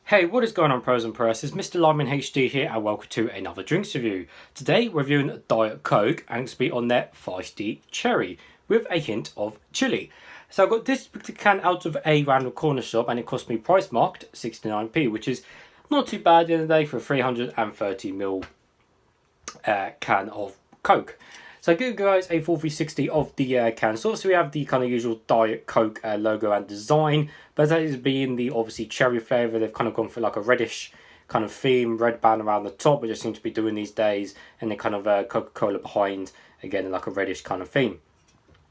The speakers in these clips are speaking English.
Hey, what is going on, pros and pros? It's Mr. Lyman HD here, and welcome to another drinks review. Today we're reviewing Diet Coke, and it's be on their Fiesty Cherry with a hint of chili. So I got this can out of a random corner shop, and it cost me price marked 69p, which is not too bad at the end of the day for a 330ml can of Coke. So I give you guys a full 360 of the can. So obviously we have the kind of usual Diet Coke logo and design, but that is being the obviously cherry flavour. They've kind of gone for like a reddish kind of theme, red band around the top, which I seem to be doing these days, and then kind of Coca-Cola behind, again in like a reddish kind of theme.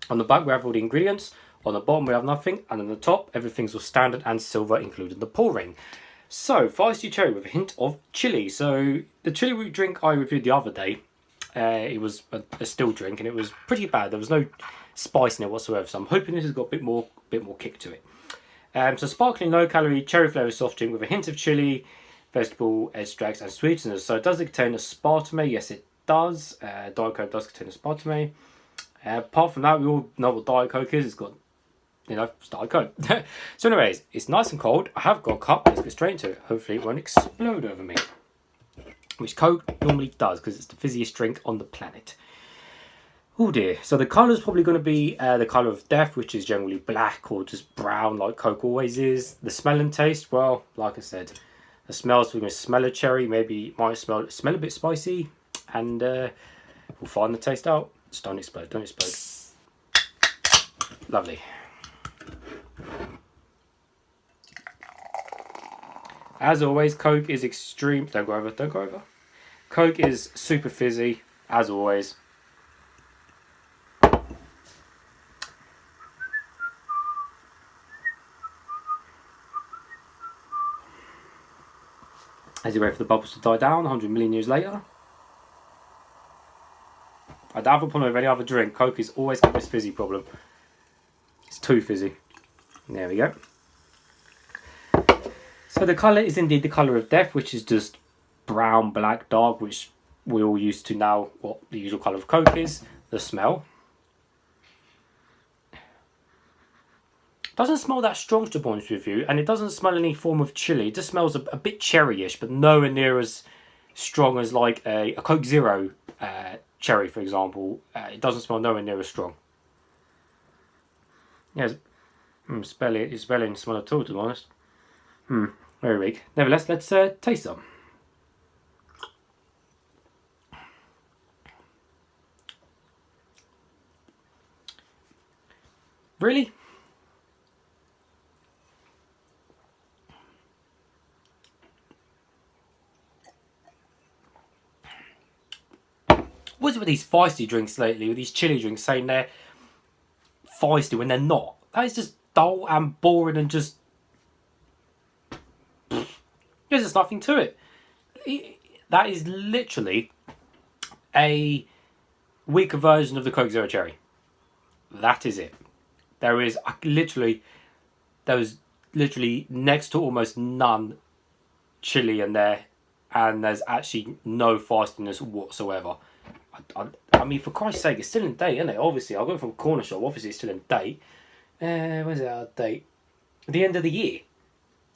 On the back we have all the ingredients, on the bottom we have nothing, and on the top everything's all standard and silver, including the pour ring. So, Fiesty Cherry with a hint of chili. So, the chili root drink I reviewed the other day, it was a still drink, and it was pretty bad. There was no spice in it whatsoever, so I'm hoping this has got a bit more kick to it. So sparkling, low calorie, cherry flavoured soft drink with a hint of chili, vegetable extracts and sweeteners. So does it contain aspartame? Yes, it does. Diet Coke does contain aspartame. Apart from that, we all know what Diet Coke is. It's got, it's Diet Coke. So anyways, it's nice and cold. I have got a cup. Let's get straight into it. Hopefully it won't explode over me, which Coke normally does because it's the fizziest drink on the planet. Oh dear. So the colour is probably going to be the colour of death, which is generally black or just brown like Coke always is. The smell and taste, well, like I said, the smells, we're going to smell a cherry. Maybe it might smell a bit spicy, and we'll find the taste out. Just don't explode, don't explode. Lovely. As always, Coke is extreme. Don't go over, don't go over. Coke is super fizzy, as always. As you wait for the bubbles to die down, 100 million years later. I doubt upon of any other drink, Coke is always got this fizzy problem. It's too fizzy. There we go. So the colour is indeed the colour of death, which is just brown, black, dark, which we're all used to now, what the usual colour of Coke is. The smell. Doesn't smell that strong, to be honest with you, and it doesn't smell any form of chili. It just smells a bit cherry-ish, but nowhere near as strong as like a Coke Zero cherry, for example. It doesn't smell nowhere near as strong. Yes, it's barely any smell at all, to be honest. Very weak. Nevertheless, let's taste some. Really? What's it with these feisty drinks lately, with these chili drinks saying they're feisty when they're not? That is just dull and boring and just... There's just nothing to it. That is literally a weaker version of the Coke Zero Cherry. That is it. There was literally next to almost none chili in there, and there's actually no feistiness whatsoever. I mean, for Christ's sake, it's still in date, isn't it? Obviously, I got it from a corner shop. Obviously, it's still in date. When's it out of date? The end of the year.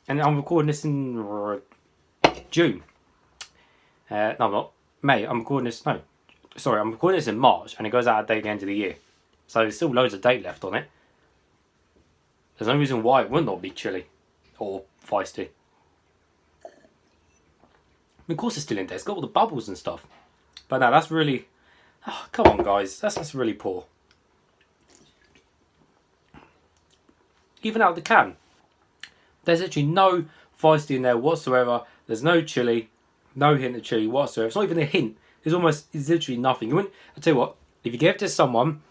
And I'm recording this in June. No, I'm not. May. I'm recording this. No. Sorry, I'm recording this in March, and it goes out of date at the end of the year. So there's still loads of date left on it. There's no reason why it would not be chili or feisty. Of course it's still in there. It's got all the bubbles and stuff. But no, that's really... Oh, come on, guys. That's really poor. Even out of the can, there's actually no feisty in there whatsoever. There's no chili. No hint of chili whatsoever. It's not even a hint. It's literally nothing. I'll tell you what. If you give it to someone,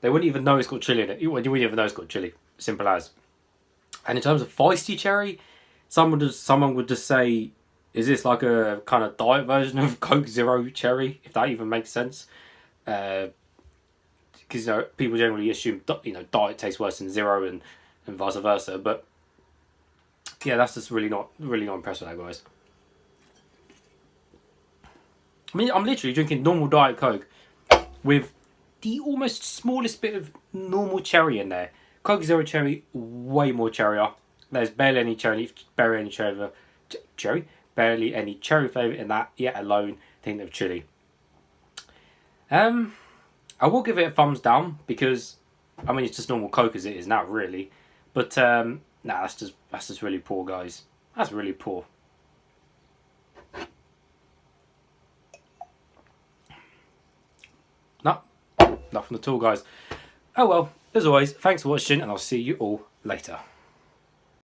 they wouldn't even know it's got chili in it. You wouldn't even know it's got chili. Simple as. And in terms of feisty cherry, someone would just say, is this like a kind of diet version of Coke Zero Cherry? If that even makes sense. Because people generally assume diet tastes worse than zero and vice versa. But yeah, that's just really not impressed with that, guys. I mean, I'm literally drinking normal Diet Coke with the almost smallest bit of normal cherry in there. Coke Zero Cherry, way more cherrier. There's barely any cherry cherry. Barely any cherry flavour in that, yet alone hint of chili. I will give it a thumbs down because, I mean, it's just normal Coke as it is now, really. But nah, that's just really poor, guys. That's really poor. No, nothing at all, guys. Oh well, as always, thanks for watching, and I'll see you all later.